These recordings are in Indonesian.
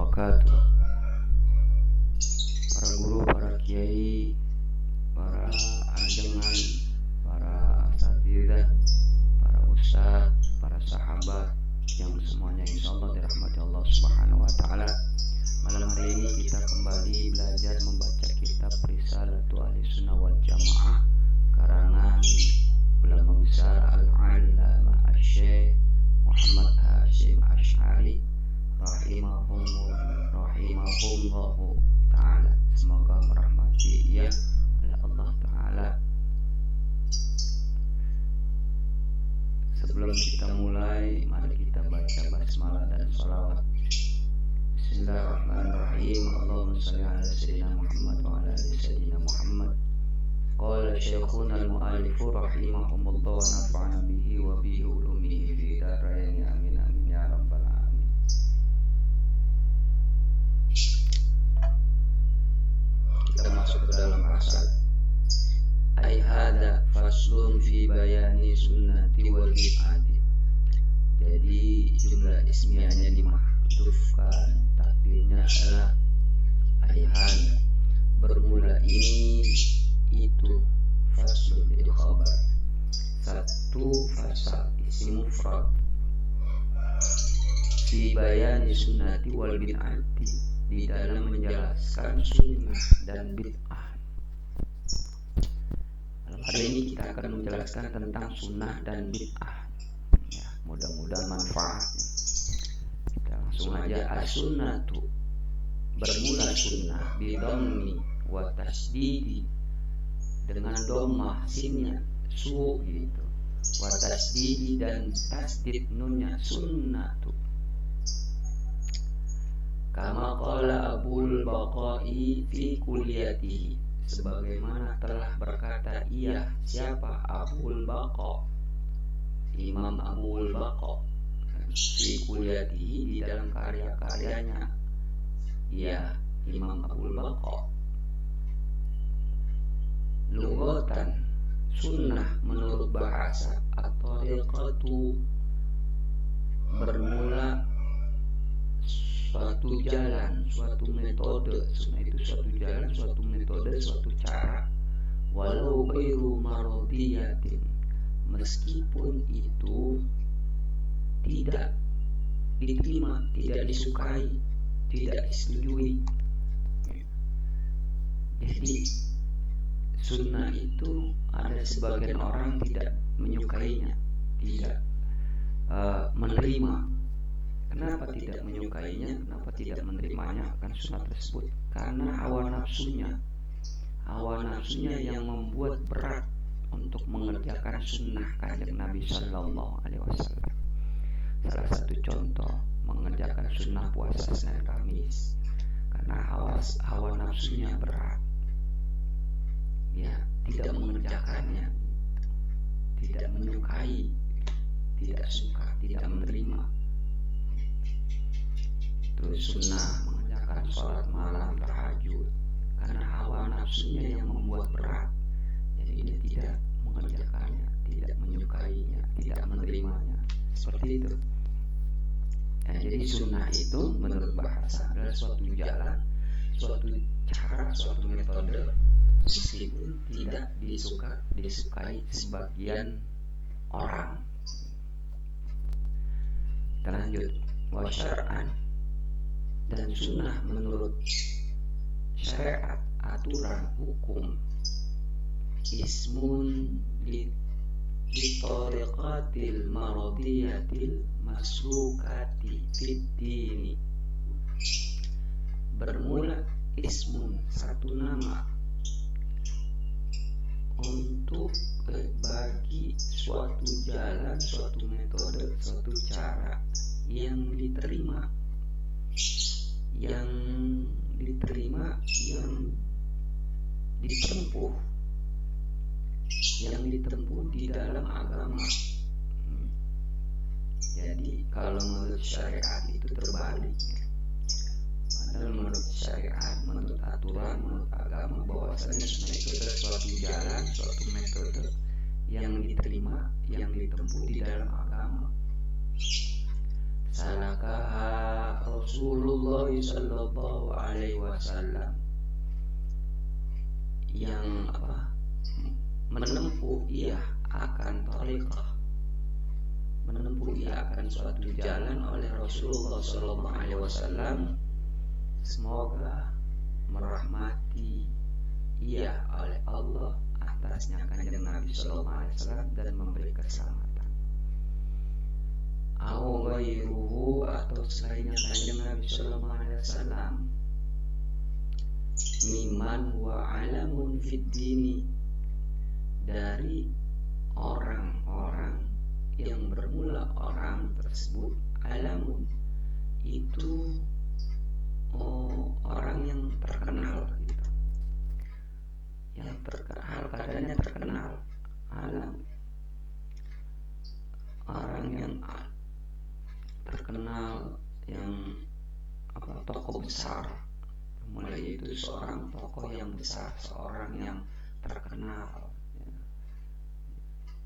wabarakatuh. Para guru, para kiai, para ajengan, para asatidzah, para ustadz, para sahabat yang semuanya insyaallah dirahmati Allah Subhanahu wa taala. Malam hari ini kita kembali belajar membaca kitab Risalatu Ahlussunnah wal Jamaah karangan ulama besar Al-Allamah Asy-Syaikh Muhammad Hasyim Asy'ari rahimahullahu ta'ala. Semoga merahmati ia oleh Allah Ta'ala. Sebelum kita mulai, mari kita baca basmalah dan sholawat. Bismillahirrahmanirrahim. Allahumma shalli ala sayyidina Muhammad wa ala ali sayyidina Muhammad. Qala syekhuna al-mu'allifu rahimahumullah wa nafa'ana bihi wa bihi ulumihi fi darain amin amin ya rabbal alamin. Kita masuk ke dalam asal. Ai hada faslun fi bayani sunnati wal bid'ati. Jadi jumlah ismiyahnya dimahdhufkan, takdirnya adalah ai hada, bermula ini itu faslun jadi khabar. Satu fasal isim mufrad fi bayani sunnati wal bid'ati, di dalam menjelaskan sunnah dan bid'ah. Hari ini kita akan menjelaskan tentang sunnah dan bid'ah. Ya, mudah-mudahan manfaatnya. Kita langsung aja. As-sunnatu, bermula sunnah bidhammi wa tasdidi, dengan dhammah sinnya su gitu, wa tasdidi dan tasdid nunnya sunnatu. Kama qala Abul Baqai fi kulliyatihi, sebagaimana telah berkata ia, siapa? Abul Baqa, Imam Abul Baqa, fi kulliyatihi, di dalam karya-karyanya ia Imam Abul Baqa. Lughatan, sunnah menurut bahasa, at-tariqatu, bermula suatu jalan, suatu metode. Sunnah itu suatu jalan, suatu metode, suatu cara. Walau ghairu mardiyatin, meskipun itu tidak diterima, tidak disukai, tidak disetujui. Jadi sunnah itu ada sebagian orang tidak menyukainya, tidak menerima. Kenapa tidak menyukainya? Kenapa tidak menerimanya akan sunnah tersebut? Karena hawa nafsunya yang membuat berat untuk mengerjakan sunnah kanjeng Nabi Sallallahu Alaihi Wasallam. Salah satu contoh mengerjakan sunnah puasa Senin Kamis, karena hawa nafsunya berat, ya, tidak mengerjakannya, tidak menyukai, tidak suka, tidak menerima. Terus sunnah mengerjakan sholat malam, tahajud, karena hawa nafsunya yang membuat berat, jadi dia tidak mengerjakannya, tidak menyukainya, tidak menerimanya. Seperti itu. Ya, jadi sunnah itu menurut bahasa adalah suatu jalan, suatu cara, suatu metode, meskipun tidak disukai sebagian orang. Kita lanjut. Wa syar'an, dan sunnah menurut syariat, aturan, hukum, ismun li tariqatil maradiyatil maslukati fid dini, bermula ismun, satu nama, untuk bagi suatu jalan, suatu metode, suatu cara yang diterima, yang ditempuh di dalam agama. Jadi kalau menurut syariat itu terbalik, padahal menurut syariat, menurut aturan, menurut agama, bahwasanya sunnah itu adalah suatu jalan, suatu metode yang diterima, yang ditempuh di dalam agama. Salakaha Rasulullah sallallahu alaihi wasallam yang menempuh ia akan thariqah, menempuh ia akan suatu jalan oleh Rasulullah sallallahu alaihi wasallam, semoga merahmati ia oleh Allah atasnya kanjeng Nabi sallallahu alaihi wasallam dan memberi keselamatan. Au ghairuhu, atau selainnya kanjeng Nabi sallallahu alaihi wasallam, miman wa alamun fid dini, dari orang-orang yang bermula orang tersebut alamun itu orang yang terkenal gitu, yang terkenal, keadaannya terkenal. Alam, orang yang terkenal, yang tokoh besar, mulai itu seorang tokoh yang besar, seorang yang terkenal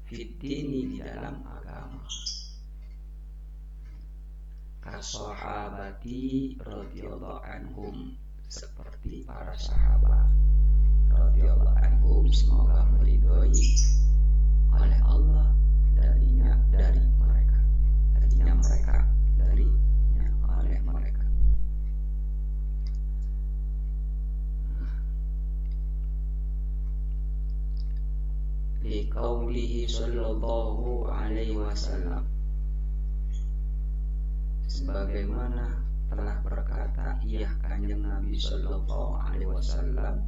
fitini, di dalam agama, kasahabati radhiyallahu anhum, seperti para sahabat radhiyallahu anhum, semoga meridhoi oleh Allah darinya, dari mereka, darinya mereka, darinya oleh mereka. Liqaulihi sallallahu alaihi wasallam, sebagaimana telah berkata ia kanjeng Nabi sallallahu alaihi wasallam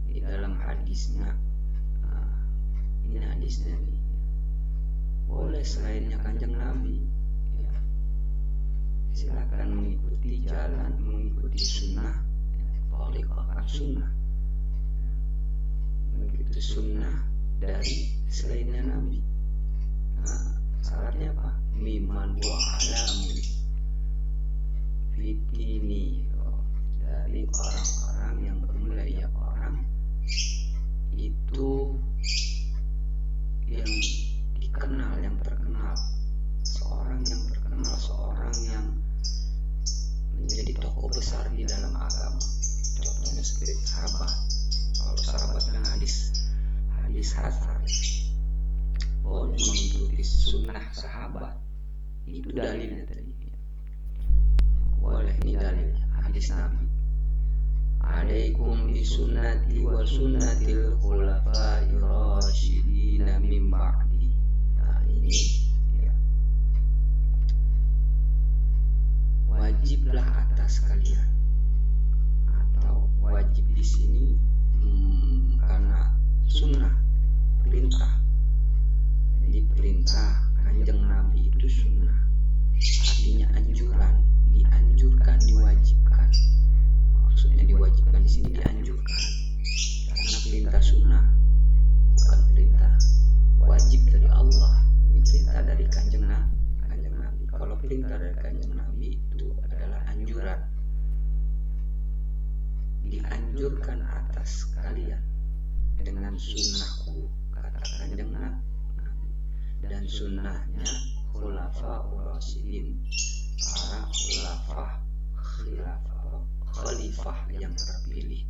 di dalam hadisnya. Ini hadisnya nih. Boleh selainnya kanjeng Nabi, ya, silakan mengikuti jalan, mengikuti sunnah, thariqah sunnah, mengikuti sunnah dari selainnya Nabi. Syaratnya apa? Miman wa alamun fitini, dari orang-orang yang bermula ya orang itu yang dikenal, yang terkenal, seorang yang terkenal, seorang yang menjadi tokoh besar di dalam agama. Contohnya seperti sahabat. Kalau sahabat kan hadis hasan, boleh mengikuti sunnah sahabat, itu dalilnya tadi. Boleh, ini dalilnya hadis Nabi. Alaikum bisunnati wa sunnatil khulafa'ir rasyidin min ba'di. Nah, ini ya, wajiblah atas kalian, atau wajib di sini karena sunnah, perintah. Jadi perintah kanjeng Nabi itu sunnah, artinya anjuran, dianjurkan, diwajibkan. Maksudnya diwajibkan di sini dianjurkan, karena perintah sunnah, bukan perintah wajib dari Allah. Ini perintah dari kanjeng Nabi. Kalau perintah dari kanjeng Nabi itu adalah anjuran, dianjurkan atas kalian dengan sunnahku, kata kanjeng Nabi, dan sunnahnya khulafa'ur rasyidin, para khalifah yang terpilih,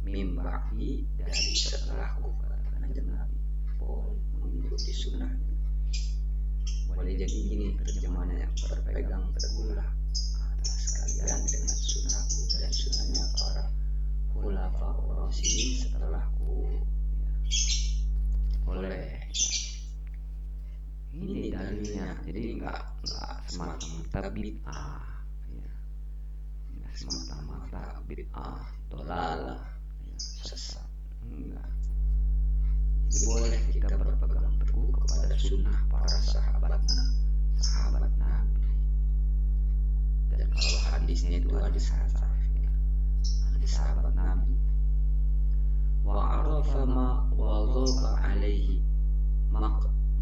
min ba'di, dari setelahku, kata kanjeng Nabi. Boleh mengikuti sunnahnya. Boleh jadi gini terjemahannya, yang berpegang teguhlah atas kalian dengan sunnahku dan sunnahnya para khulafa'ur rasyidin setelahku. Boleh. Ini dalilnya. Jadi enggak semata-mata bid'ah, ya. Enggak semata-mata bid'ah, dolalah, ya, sesat. Enggak. Jadi boleh kita berpegang teguh kepada sunnah para sahabat Nabi. Dan kalau hadisnya itu hadis hasan, ya, hadis sahabat Nabi. Wa arafa ma wadhaba alaihi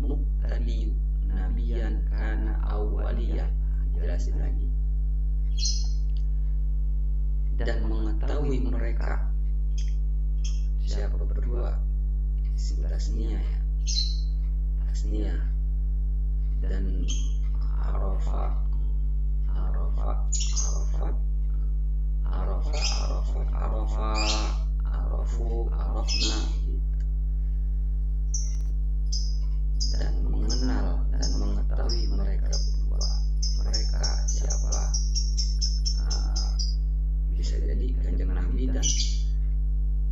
muqtadi nabiyan kana awwaliyan. Jelasin lagi. Dan mengetahui mereka, siapa berdua, tasniah ya, tasniah, dan arafat arafu, arafna, dan mengenal dan mengetahui mereka berdua, mereka siapa. Bisa jadi kanjeng Nabi dan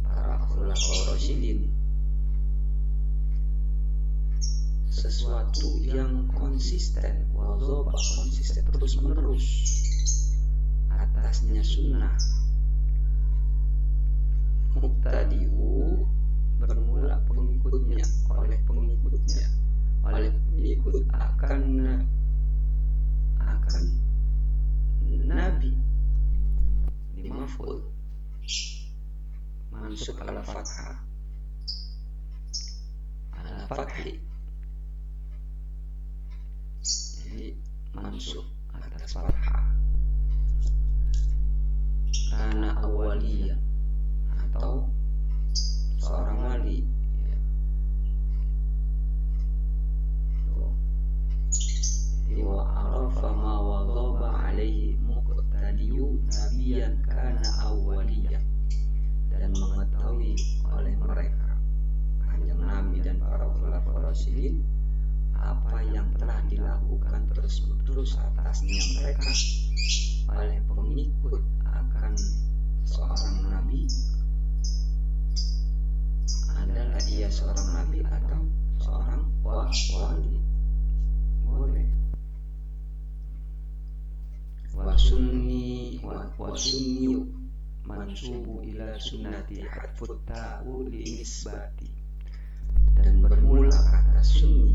para khulafaur rasyidin. Sesuatu yang konsisten, wadhabah, konsisten terus menerus atasnya sunnah. Muqtadi'u, bermula pengikutnya, oleh pengikut akan Nabi. Di maf'ul mansub ala fathah, ala fathi, jadi mansub atas fathah. Karena awaliyah, atau seorang wali, ya. Jadi wa arafa ma wadhaba alaihi muqtadiyu nabiyan kana awaliyah, dan mengetahui oleh mereka kanjeng Nabi dan para khulafaur rasyidin apa yang telah dilakukan terus-menerus atasnya mereka oleh pengikut akan seorang nabi, adalah ia seorang nabi atau seorang wali. Boleh. Wasunni mansubu ila sunnati hatfut ta'u li nisbati, dan bermula kata sunni,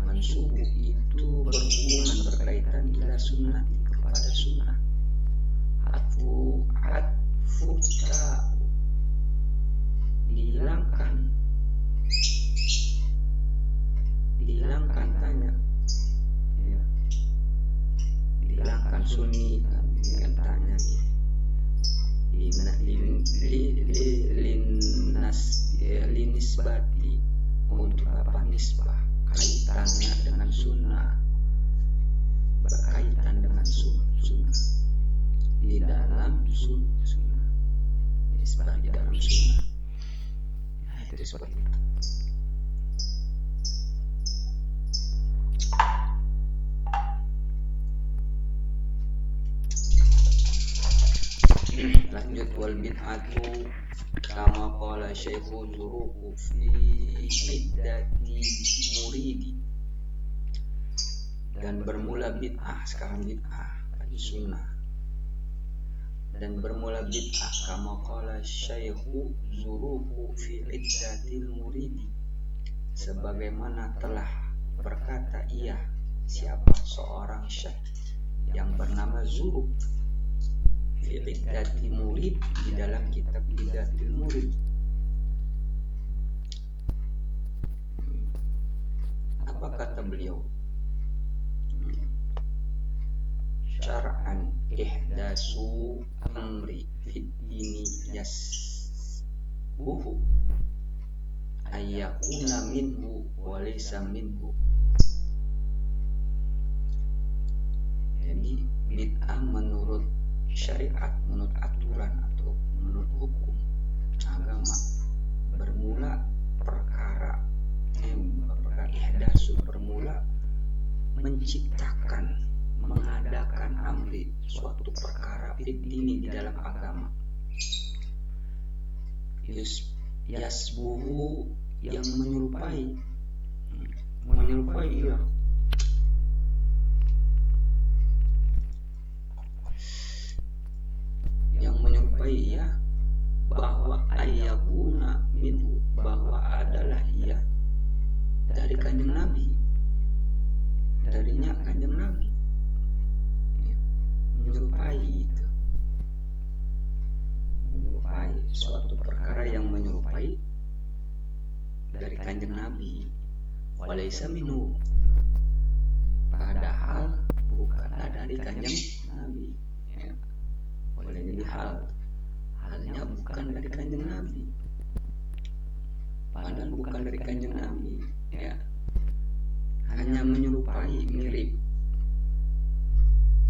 mansubu itu berhubungan, berkaitan ila sunnati, kepada sunnah. Hatfu ta'u, dihilangkan tanya, ya. Dihilangkan sunni dengan tanya, linisbati, untuk apa nisbah, kaitannya dengan sunnah, berkaitan dengan sunnah, di dalam sunnah, nisbah di dalam sunnah. Nah, itu seperti itu. Lanjut, wal bid'atu kama qala Syekhu Zuruqu fi iddati muridi, dan bermula bid'ah, sekarang bid'ah tadi sunnah, dan bermula bid'ah kama qala Syekhu Zuruqu fi iddati muridi, sebagaimana telah berkata ia, siapa, seorang syekh yang bernama Zuruq, fi iddatil murid, di dalam kitab Iddatul Murid. Apa kata beliau? Syar'an ihdasu amri fid dini yasbuhu ayyakuna minhu wa laysa minhu. Jadi bid'ah menurut syariat, menurut aturan atau menurut hukum agama, bermula perkara ihdasu, bermula menciptakan, mengadakan amri, suatu perkara ini di dalam agama, yasbuhu, yang menyerupai ya, yang menyerupai ya, bahwa ayyakuna minhu, bahwa adalah ia dari kanjeng Nabi, darinya kanjeng Nabi, menyerupai itu, menyerupai suatu perkara yang menyerupai dari kanjeng Nabi, walaysa minhu, padahal bukanlah dari kanjeng Nabi, ya. Boleh jadi halnya bukan dari kanjeng Nabi, padahal bukan dari kanjeng Nabi, ya. Hanya menyerupai, mirip.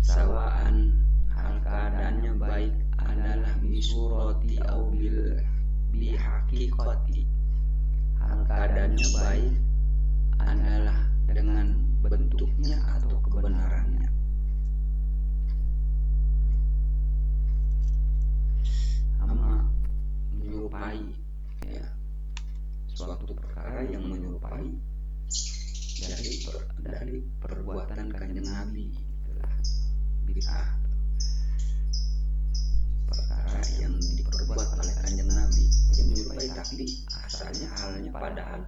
Sawaan, hal keadaannya baik adalah bisurati au bihaqiqati, hal keadaannya baik adalah dengan bentuknya atau kebenarannya. Sama menyerupai, ya, suatu perkara yang menyerupai dari perbuatan kanjeng Nabi, itulah bid'ah. Perkara yang diperbuat oleh kanjeng Nabi yang menyerupai, tapi asalnya halnya padahal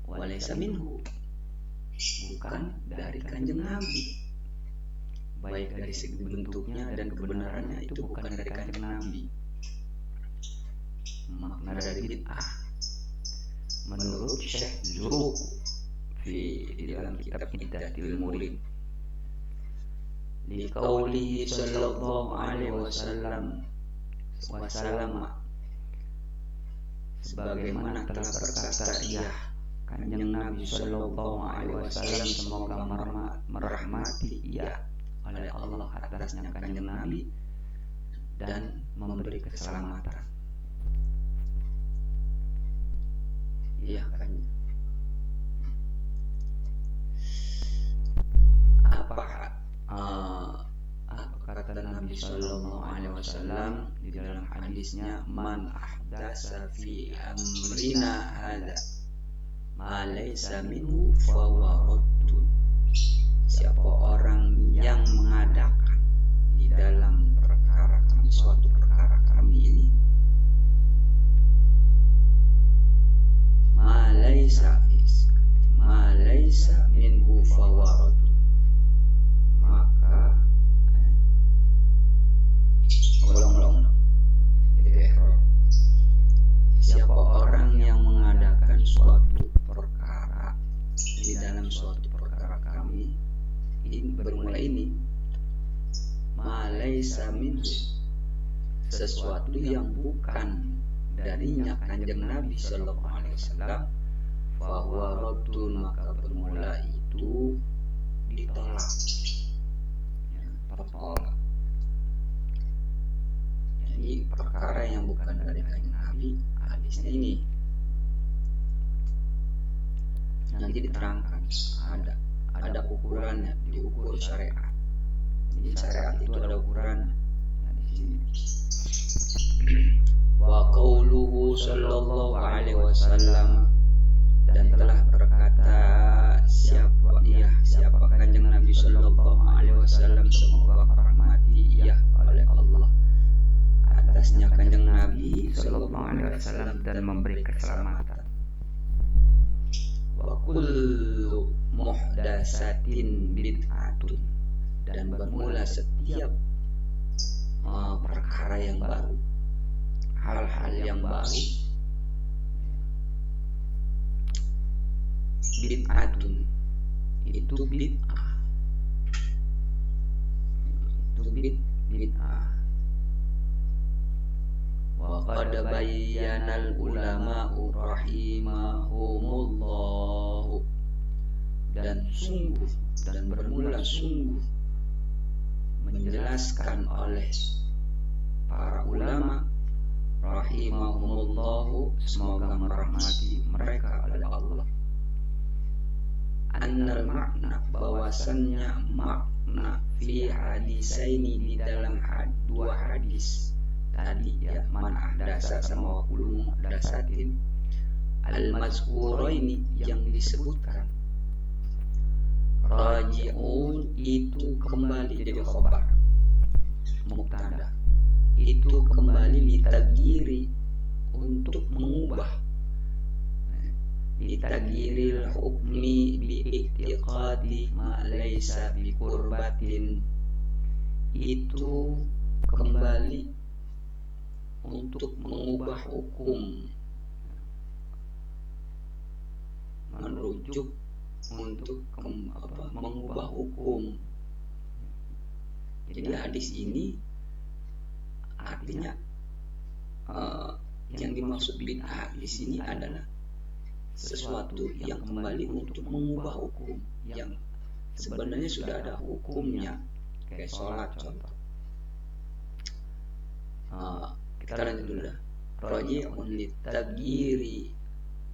walaysa minhu, bukan dari kanjeng Nabi. Baik dari segi bentuknya dan kebenarannya itu bukan dari kanjeng Nabi. Makna dari bid'ah menurut Syekh Zuruq di dalam kitab Hiddatul Murid, li qaulihi sallallahu alaihi wasallam sebagaimana telah berkata ia kanjeng Nabi sallallahu alaihi wasallam, semoga merahmati ia oleh Allah atasnya kanjeng Nabi dan memberi keselamatan. Iya kan? Apa kata Nabi Sallallahu Alaihi Wasallam di dalam hadisnya, man ahdasa fi amrina hada ma laysa minhu fahuwa raddun. Siapa orang yang mengadakan di dalam perkara kami, suatu perkara kami ini, ma laysa minhu fahuwa raddun, maka siapa orang yang mengadakan suatu perkara di dalam suatu perkara kami ini, bermula ini, ma laysa minhu, sesuatu yang bukan darinya kanjeng Nabi sallallahu alaihi wasallam, fahuwa raddun, maka bermula itu ditolak, ya, tertolak. Jadi perkara yang bukan dari kanjeng Nabi, hadisnya ini nanti diterangkan, ada ukurannya, diukur syariat. Jadi syariat itu ada ukurannya. Nah, di sini wa qauluhu sallallahu alaihi wasallam, dan telah berkata siapa kanjeng Nabi sallallahu alaihi wasallam, semoga merahmati ia oleh Allah atasnya kanjeng Nabi sallallahu alaihi wasallam dan memberi keselamatan. Wa kullu muhdatsatin bid'atun, dan bermula setiap perkara yang baru, hal-hal yang baru, bid'atun, itu bid'ah, bid'ah. Wa qad bayyanal ulama'u rahimahumullah, dan bermula sungguh menjelaskan oleh para ulama rahimahumullah, semoga merahmati mereka oleh Allah, annal makna, bahwasannya makna fi hadisaini, di dalam dua hadis tadi, ya, man ahdasa sama wa kullu muhdatsatin, al-mazkuraini, yang disebutkan, raji'un, itu kembali, jadi khabar mubtada, itu kembali litagiri, untuk mengubah, litagiril hukmi bi'iktiqadi ma laysa biqurbatin, itu kembali untuk mengubah hukum, merujuk untuk mengubah hukum. Jadi hadis ini artinya yang dimaksud bid'ah di sini adalah sesuatu yang kembali untuk mengubah hukum yang sebenarnya sudah ada hukumnya, kayak sholat contoh. Kita lanjut dulu dah. Raji'un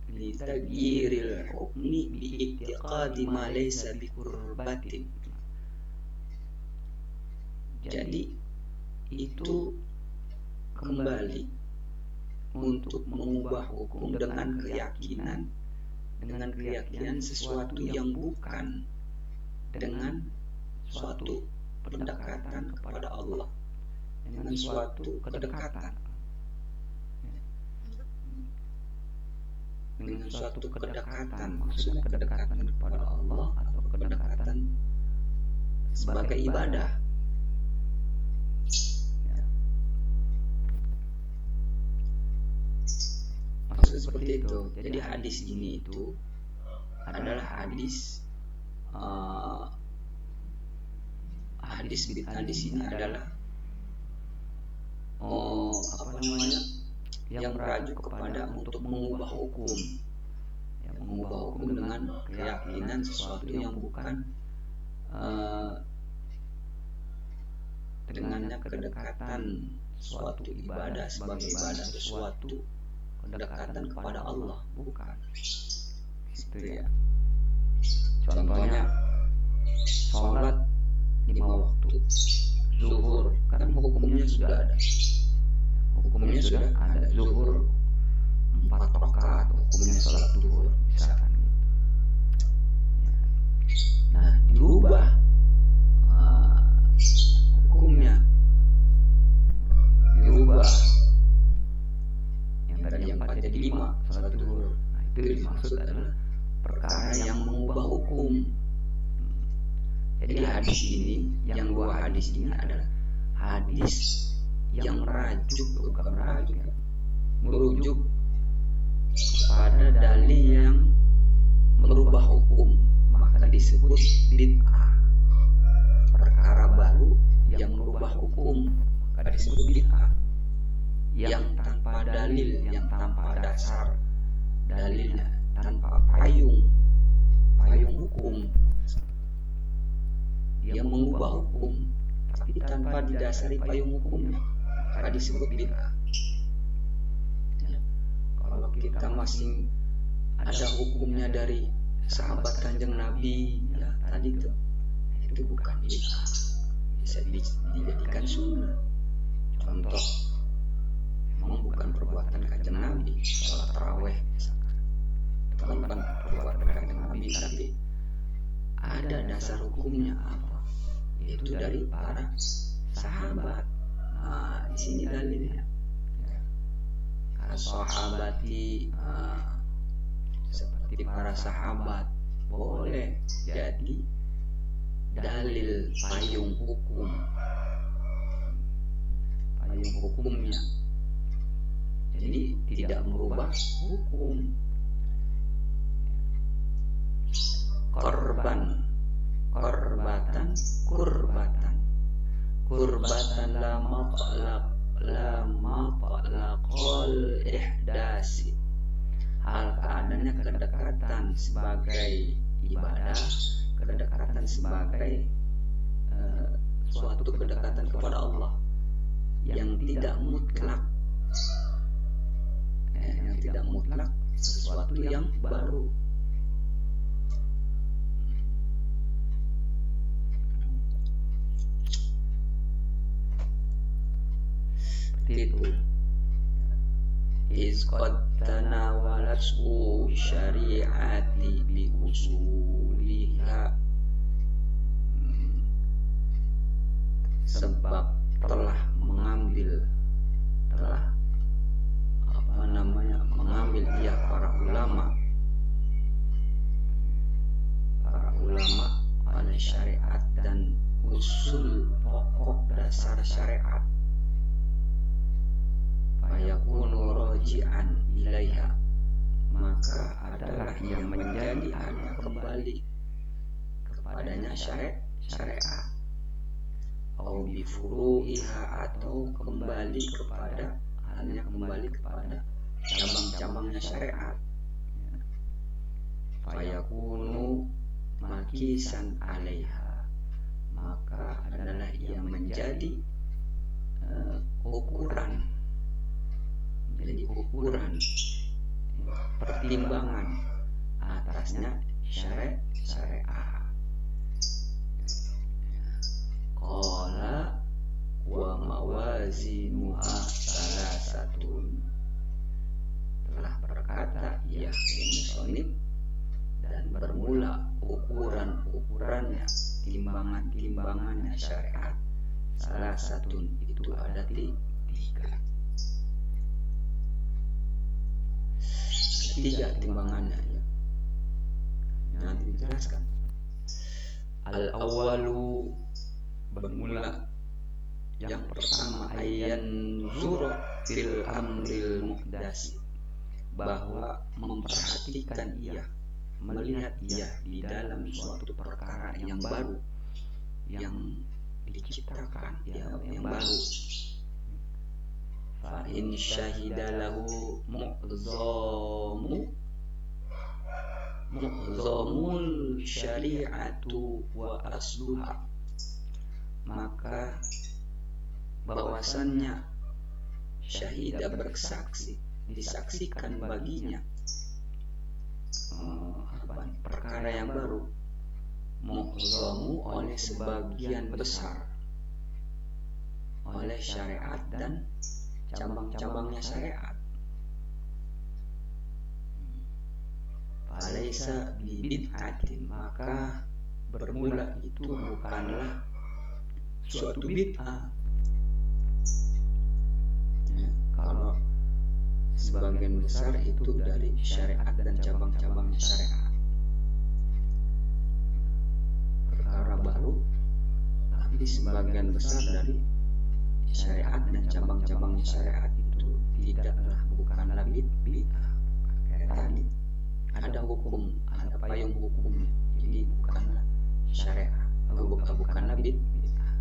litagyiril hukmi bi'iktiqadi ma laysa bikurbatin. Jadi itu kembali untuk mengubah hukum dengan keyakinan sesuatu yang bukan, dengan suatu pendekatan kepada Allah, dengan suatu kedekatan, maksudnya kedekatan kepada Allah atau kedekatan sebagai ibadah. Maksud seperti itu. Jadi hadis ini itu adalah hadis ini adalah yang merajuk kepada untuk mengubah hukum, dengan keyakinan sesuatu yang bukan, dengannya kedekatan suatu ibadah sebagai ibadah, sesuatu kedekatan kepada Allah, bukan. Itu ya. Contohnya sholat 5 waktu zuhur, kan hukumnya sudah ada. Zuhur 4 rakaat, hukumnya sholat zuhur misalkan gitu. Nah, dirubah hukumnya, yang tadi yang 4 jadi 5 sholat zuhur. Nah, itu dimaksud adalah perkara yang mengubah hukum. Jadi hadis ini, yang 2 hadis ini adalah hadis yang merujuk kepada dalil yang merubah hukum, maka disebut bid'ah. Perkara baru yang merubah hukum, maka disebut bid'ah. Yang tanpa dalil, yang tanpa dasar dalilnya, tanpa payung hukum, dia mengubah hukum tapi tanpa didasari payung hukumnya, maka disebut bid'ah. Kalau kita masih ada hukumnya dari sahabat Kanjeng Nabi, ya tadi itu bukan bid'ah, bisa dijadikan sunnah. Contoh, memang bukan perbuatan Kanjeng Nabi, sholat tarawih misalkan, itu bukan perbuatan Kanjeng Nabi, tapi ada dasar hukumnya apa? Yaitu dari para sahabat. Nah, di sini dalilnya. Sahabati, seperti para sahabat, boleh jadi dalil payung hukumnya. Jadi tidak merubah hukum. Kurbatan lama maqlaqal ihdasi. Hal keadaannya kedekatan sebagai ibadah, kedekatan sebagai suatu kedekatan kepada Allah yang tidak mutlak, sesuatu yang baru. Itu qad tanawalathu syari'ati bi usuliha, sebab telah mengambil ia para ulama oleh syariat dan usul pokok dasar syariat. Fayakunu raji'an ilaiha, maka adalah yang menjadi hanya kembali kepadanya syariat, atau bifuru'iha, atau kembali kepada cabang-cabangnya syariat. Fayakunu makisan alaiha, maka adalah yang menjadi ukuran, jadi ukuran pertimbangan atasnya syariat. Qala wa mawazinuha salasatun, telah berkata ia musonib, dan bermula ukurannya, timbangannya syariat, salasatun itu ada tiga timbangannya ya. Nanti dijelaskan. Al awalu, bermula yang pertama, ayyan zura fil amril muhdasi, bahwa memperhatikan ia, melihat ia di dalam suatu perkara yang baru, yang diciptakan, yang baru. Fa in syahida lahu mu'zamul syari'atu wa asluha, maka bahwasannya syahidah bersaksi, disaksikan baginya perkara yang baru, mu'zamu oleh sebagian besar, oleh syariat dan cabang-cabangnya syariat. Falaisa bid'atin, maka bermula itu bukanlah suatu bid'ah. Kalau sebagian besar itu dari syariat dan cabang-cabang syariat, perkara baru, tapi sebagian besar dari syariat dan cabang-cabang syariat itu bukanlah bid'ah. Kayak tadi ada hukum, ada payung hukum, jadi bukanlah syariat, bukanlah bid'ah.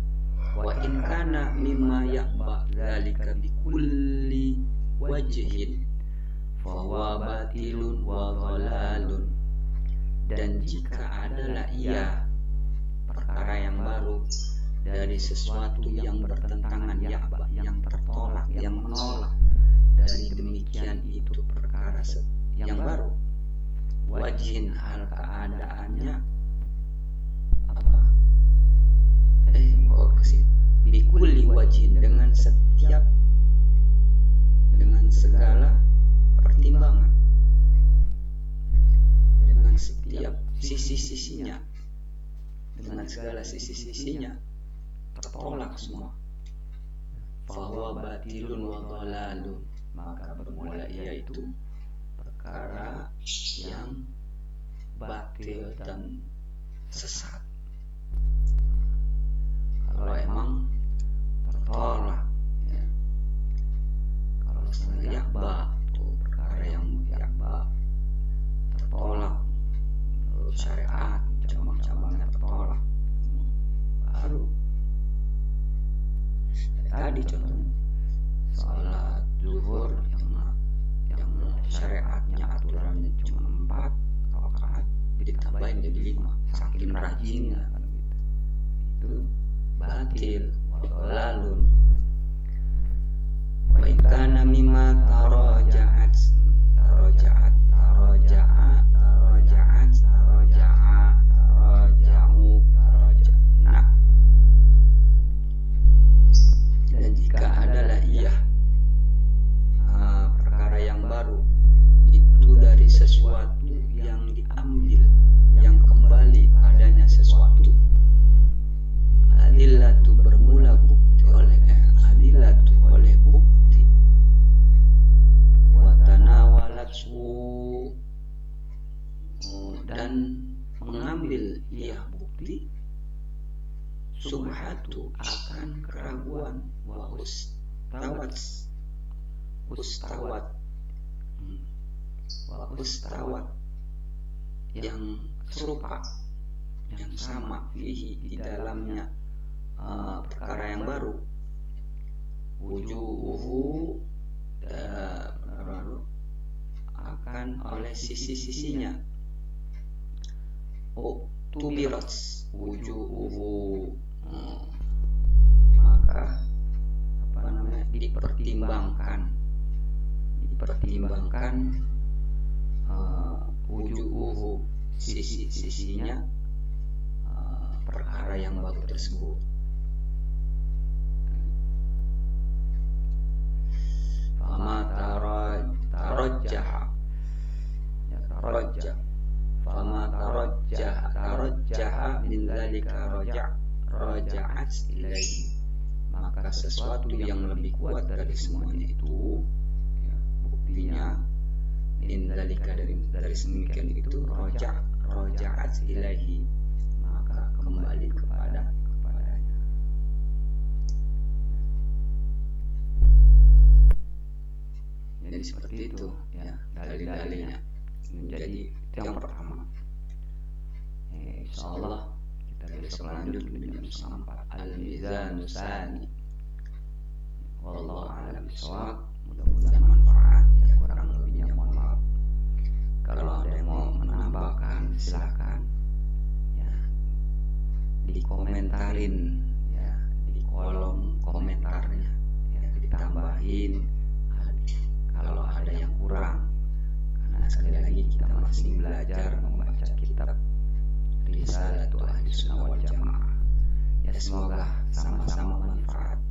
Wa in kana mimma yaqba dzalika bi kulli wajhin fa huwa batilun wa dhalalun, dan jika adalah ia perkara yang baru dari sesuatu yang bertentangan, yaqba, yang tertolak, yang menolak dari demikian itu perkara yang baru, wajhin hal keadaannya bikulli wajhin, dengan segala pertimbangan, dengan setiap sisi-sisinya, dengan segala sisi-sisinya tertolak semua. Fahuwa batilun wa dhalalun, maka bermula yaitu perkara yang batil dan sesat. Kalau emang tertolak ya. Kalau sebenarnya yakba itu perkara yang yakba tertolak menurut syariat, cabang-cabangnya tertolak, baru tadi contohnya salat zuhur yang syariatnya aturannya cuma 4 rakaat ditambahin jadi 5, saking rajinnya kan gitu. Itu batil wa dhalalun. Wa in kana mimma taraja'at dan jika adalah ia perkara yang baru itu dari sesuatu yang diambil, yang kembali padanya sesuatu, adillatu bermula bukti oleh bukti, wa tanawalatu dan mengambil ia bukti, subhatu akan keraguan, wa ustawat yang serupa, yang sama, fihi di dalamnya perkara yang baru, wujuhu akan oleh sisi-sisinya, tubirat wujuhu maka dipertimbangkan wujuhu sisi-sisinya perkara yang baru tersebut. Fama tarajjaha min dzalika raja'at ilaihi, maka sesuatu yang lebih kuat dari semuanya itu, ya, buktinya min dzalika dari semikian itu raja'at ilaihi, maka kembali kepadanya. Jadi seperti itu ya dalil-dalilnya. Jadi itu yang pertama. Insyaallah kita besok lanjut di jam 3:30 Al-Mizan Tsani. Wallahu a'lam bishawab. Mudah-mudahan manfaat, ya kurang lebihnya mohon maaf. Kalau ada yang mau menambahkan silahkan ya, dikomentarin ya, di kolom komentarnya ya, ditambahin kalau ada yang kurang, karena sekali lagi kita masih belajar membaca kitab Risalatul Ahli Sunnah wal Jamaah. Ya semoga sama-sama manfaat,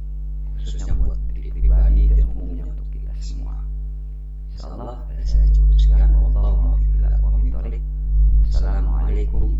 khususnya buat diri pribadi dan umumnya untuk kita semua. Insyaallah saya cukup sekian. Wallahu a'lam bishawab. Assalamualaikum